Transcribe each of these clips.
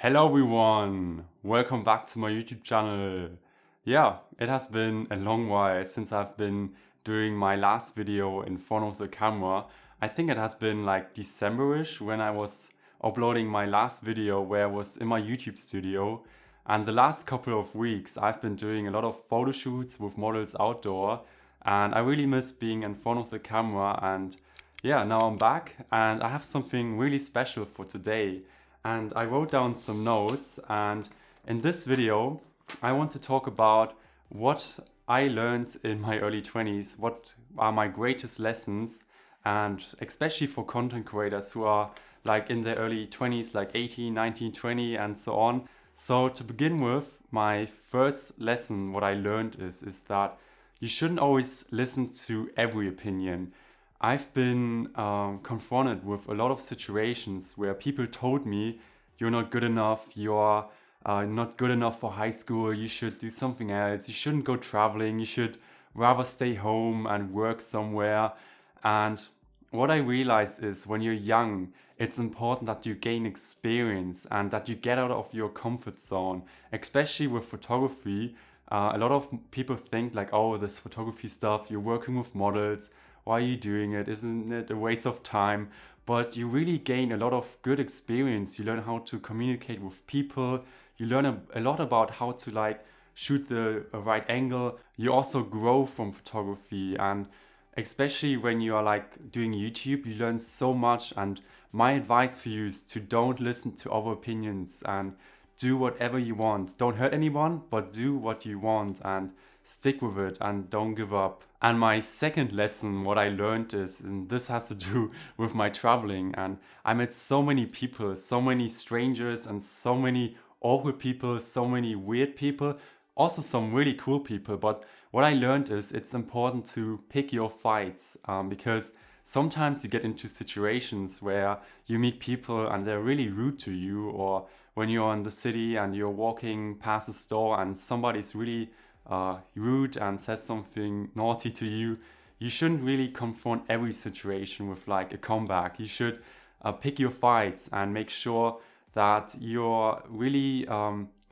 Hello everyone, welcome back to my YouTube channel. Yeah, it has been a long while since I've been doing my last video in front of the camera. I think it has been like December-ish when I was uploading my last video where I was in my YouTube studio. And the last couple of weeks I've been doing a lot of photo shoots with models outdoor, and I really miss being in front of the camera. And yeah, now I'm back and I have something really special for today. And I wrote down some notes, and in this video I want to talk about what I learned in my early 20s, what are my greatest lessons, and especially for content creators who are like in their early 20s, like 18, 19, 20 and so on. So to begin with, my first lesson, what I learned is that you shouldn't always listen to every opinion. I've been confronted with a lot of situations where people told me, you're not good enough, you're not good enough for high school, you should do something else, you shouldn't go traveling, you should rather stay home and work somewhere. And what I realized is when you're young, it's important that you gain experience and that you get out of your comfort zone, especially with photography. A lot of people think like, oh, this photography stuff, you're working with models, why are you doing it? Isn't it a waste of time? But you really gain a lot of good experience. You learn how to communicate with people. You learn a lot about how to like shoot the right angle. You also grow from photography, and especially when you are like doing YouTube, you learn so much. And my advice for you is to don't listen to other opinions and do whatever you want. Don't hurt anyone, but do what you want and stick with it and don't give up. And my second lesson, what I learned is, and this has to do with my traveling, and I met so many people, so many strangers and so many awkward people, so many weird people, also some really cool people. But what I learned is it's important to pick your fights, because sometimes you get into situations where you meet people and they're really rude to you, or when you're in the city and you're walking past a store and somebody's really rude and says something naughty to you, you shouldn't really confront every situation with like a comeback. You should pick your fights and make sure that you're really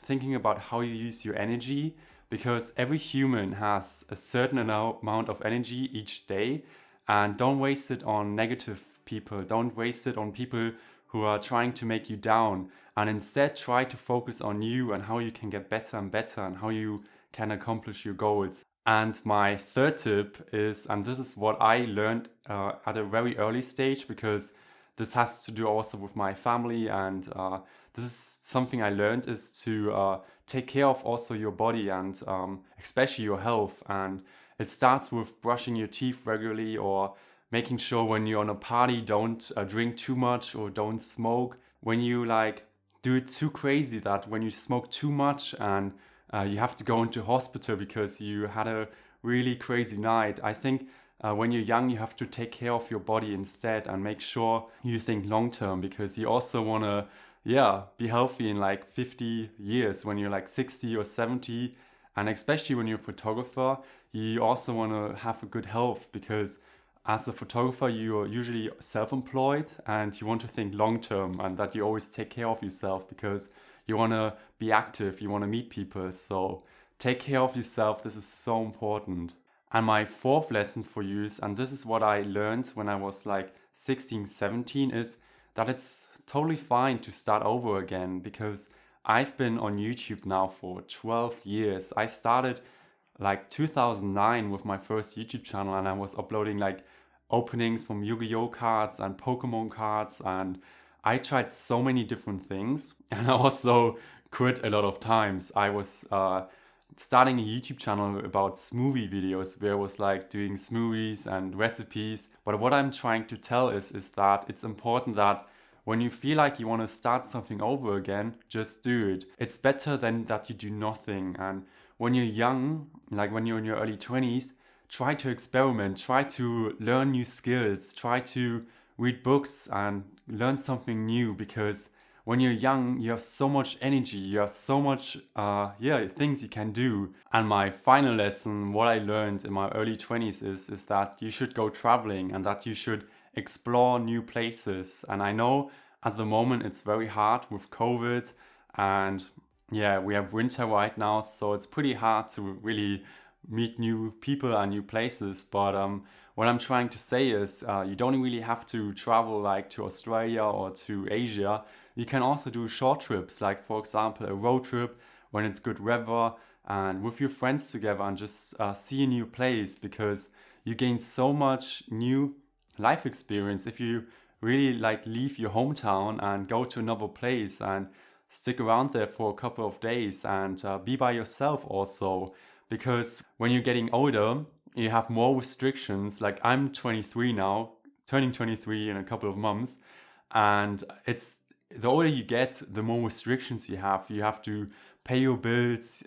thinking about how you use your energy, because every human has a certain amount of energy each day, and don't waste it on negative people. Don't waste it on people who are trying to make you down, and instead try to focus on you and how you can get better and better and how you can accomplish your goals. And my third tip is, and this is what I learned at a very early stage, because this has to do also with my family, and this is something I learned, is to take care of also your body and especially your health. And it starts with brushing your teeth regularly, or making sure when you're on a party, don't drink too much or don't smoke. When you like do it too crazy, that when you smoke too much and you have to go into hospital because you had a really crazy night. I think when you're young, you have to take care of your body instead and make sure you think long term, because you also want to, be healthy in like 50 years when you're like 60 or 70. And especially when you're a photographer, you also want to have a good health, because as a photographer, you're usually self-employed and you want to think long term, and that you always take care of yourself because you want to be active, you want to meet people. So take care of yourself. This is so important. And my fourth lesson for you is, and this is what I learned when I was like 16, 17, is that it's totally fine to start over again, because I've been on YouTube now for 12 years. I started like 2009 with my first YouTube channel, and I was uploading like openings from Yu-Gi-Oh cards and Pokemon cards, and I tried so many different things. And I also quit a lot of times. I was starting a YouTube channel about smoothie videos, where I was like doing smoothies and recipes. But what I'm trying to tell is that it's important that when you feel like you want to start something over again, just do it. It's better than that you do nothing. And when you're young, like when you're in your early 20s, try to experiment, try to learn new skills, try to read books and learn something new, because when you're young, you have so much energy, you have so much things you can do. And my final lesson, what I learned in my early 20s is that you should go traveling and that you should explore new places. And I know at the moment it's very hard with COVID and yeah, we have winter right now, so it's pretty hard to really meet new people and new places. But what I'm trying to say is you don't really have to travel like to Australia or to Asia. You can also do short trips, like for example a road trip when it's good weather and with your friends together, and just see a new place, because you gain so much new life experience if you really like leave your hometown and go to another place and stick around there for a couple of days and be by yourself also. Because when you're getting older, you have more restrictions. Like I'm 23 now, turning 23 in a couple of months, and it's the older you get, the more restrictions you have. You have to pay your bills.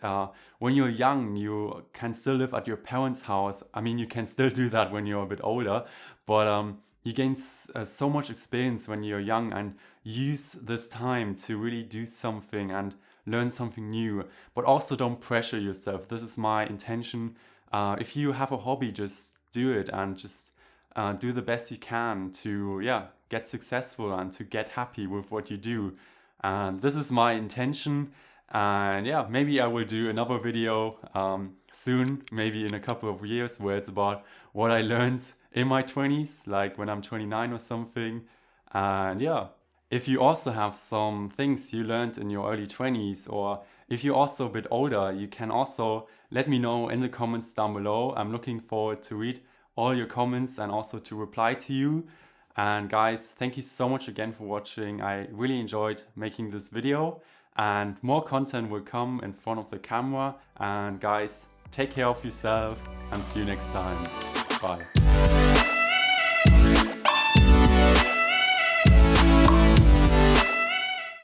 When you're young, you can still live at your parents' house. I mean, you can still do that when you're a bit older, but you gain so much experience when you're young, and use this time to really do something and learn something new. But also don't pressure yourself. This is my intention. If you have a hobby, just do it, and just do the best you can to get successful and to get happy with what you do. And this is my intention. And yeah, maybe I will do another video soon, maybe in a couple of years, where it's about what I learned in my 20s, like when I'm 29 or something. And yeah, if you also have some things you learned in your early 20s, or if you're also a bit older, you can also let me know in the comments down below. I'm looking forward to read all your comments and also to reply to you. And guys, thank you so much again for watching. I really enjoyed making this video, and more content will come in front of the camera. And guys, take care of yourself and see you next time. Bye.